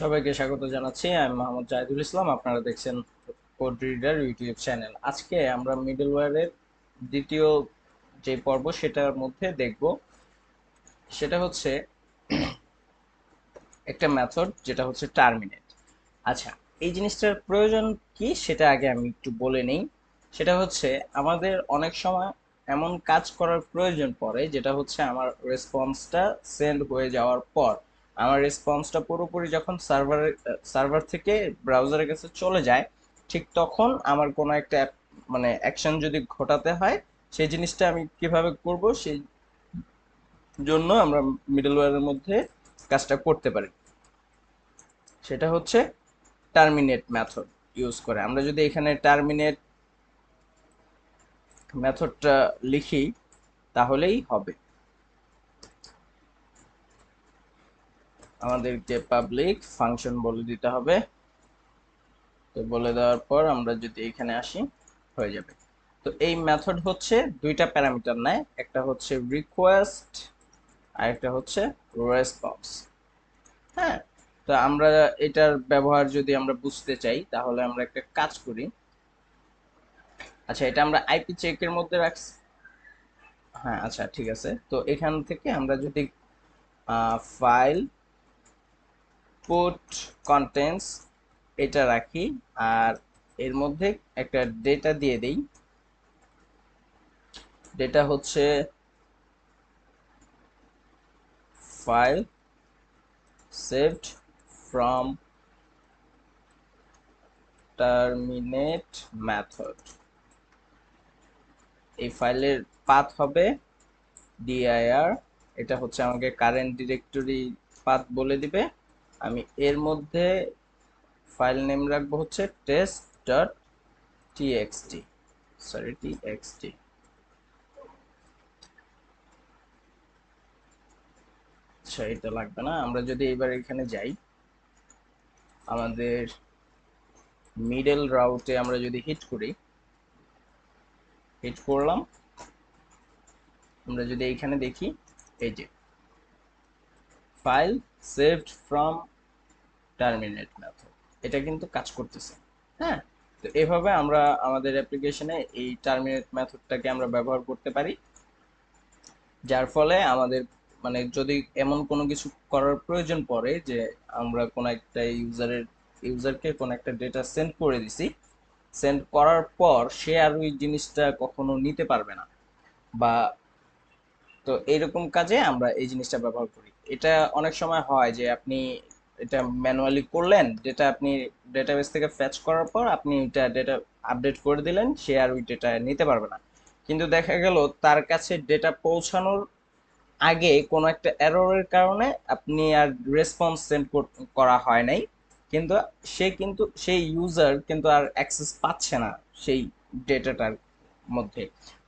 সবাইকে স্বাগত জানাচ্ছি। আমি মোহাম্মদ জাহিদুল ইসলাম। আপনারা দেখছেন কোড রিডার ইউটিউব চ্যানেল। আজকে আমরা মিডলওয়্যারের দ্বিতীয় যে পর্ব সেটার মধ্যে দেখব, সেটা হচ্ছে একটা মেথড যেটা হচ্ছে টার্মিনেট। আচ্ছা, এই জিনিসটার প্রয়োজন কি সেটা আগে আমি একটু বলে নেই। সেটা হচ্ছে আমাদের অনেক সময় এমন কাজ করার প্রয়োজন পড়ে যেটা হচ্ছে আমার রেসপন্সটা সেন্ড হয়ে যাওয়ার পর আমার রেসপন্সটা পুরোপুরি যখন সার্ভার থেকে ব্রাউজারের কাছে চলে যায়, ঠিক তখন আমার কোনো একটা মানে অ্যাকশন যদি ঘটাতে হয়, সেই জিনিসটা আমি কিভাবে করব সেই জন্য আমরা মিডলওয়্যারের মধ্যে কাজটা করতে পারি। সেটা হচ্ছে টার্মিনেট মেথড ইউজ করে। আমরা যদি এখানে টার্মিনেট মেথডটা লিখি তাহলেই হবে। আমাদেরকে পাবলিক ফাংশন বলে দিতে হবে। তো বলে দেওয়ার পর আমরা যদি এখানে আসি, হয়ে যাবে। তো এই মেথড হচ্ছে দুইটা প্যারামিটার নেয়, একটা হচ্ছে রিকোয়েস্ট আর একটা হচ্ছে রেসপন্স। হ্যাঁ, তো আমরা এটার ব্যবহার যদি আমরা বুঝতে চাই তাহলে আমরা একটা কাজ করি। আচ্ছা, এটা আমরা আইপি চেকের মধ্যে রাখছি। হ্যাঁ, আচ্ছা, ঠিক আছে। তো এখান থেকে আমরা যদি ফাইল পুট কন্টেন্টস এটা রাখি, আর এর মধ্যে একটা ডেটা দিয়ে দেই। ডেটা হচ্ছে file saved from terminate method. এই ফাইলের পাথ হবে dir। এটা হচ্ছে আমাকে কারেন্ট ডিরেক্টরি পাথ বলে দিবে। আমি এর মধ্যে ফাইল নেম রাখবো হচ্ছে test dot TXT, sorry TXT. আচ্ছা, এটা লাগবে না। আমরা যদি এবার এখানে যাই, আমাদের মিডল রাউটে আমরা যদি হিট করি, হিট করলাম, আমরা যদি এইখানে দেখি, এই যে file saved from terminate method, এটা কিন্তু কাজ করতেছে। হ্যাঁ, তো এভাবে আমরা আমাদের অ্যাপ্লিকেশনে এই টার্মিনেট মেথডটাকে আমরা ব্যবহার করতে পারি, যার ফলে আমাদের মানে যদি এমন কোনো কিছু করার প্রয়োজন পড়ে যে আমরা কোনো একটা ইউজারকে কোনো একটা ডেটা সেন্ড করে দিছি, সেন্ড করার পর সে আর ওই জিনিসটা কখনো নিতে পারবে না, বা তো এইরকম কাজে আমরা এই জিনিসটা ব্যবহার করি। এটা অনেক সময় হয় যে আপনি এটা ম্যানুয়ালি করলেন, ডেটা আপনি ডেটাবেস থেকে ফেচ করার পর আপনি এটা ডেটা আপডেট করে দিলেন, সে আর ওই ডেটা নিতে পারবে না। কিন্তু দেখা গেল তার কাছে ডেটা পৌঁছানোর আগে কোনো একটা এররের কারণে আপনি আর রেসপন্স সেন্ড করা হয় নাই, কিন্তু সেই ইউজার কিন্তু আর অ্যাক্সেস পাচ্ছে না সেই ডেটাটার মধ্যে।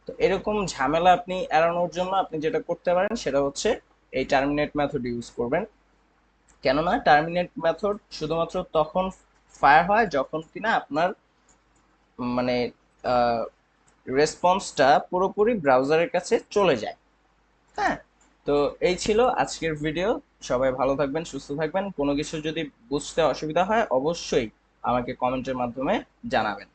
তো এরকম ঝামেলা আপনি এড়ানোর জন্য আপনি যেটা করতে পারেন সেটা হচ্ছে এই টার্মিনেট মেথড ইউজ করবেন। কেননা টার্মিনেট মেথড শুধুমাত্র তখন ফায়ার হয় যখন কিনা আপনার মানে রেসপন্সটা পুরোপুরি ব্রাউজারের কাছে চলে যায়। হ্যাঁ, তো এই ছিল আজকের ভিডিও। সবাই ভালো থাকবেন, সুস্থ থাকবেন। কোনো কিছু যদি বুঝতে অসুবিধা হয় অবশ্যই আমাকে কমেন্টের মাধ্যমে জানাবেন।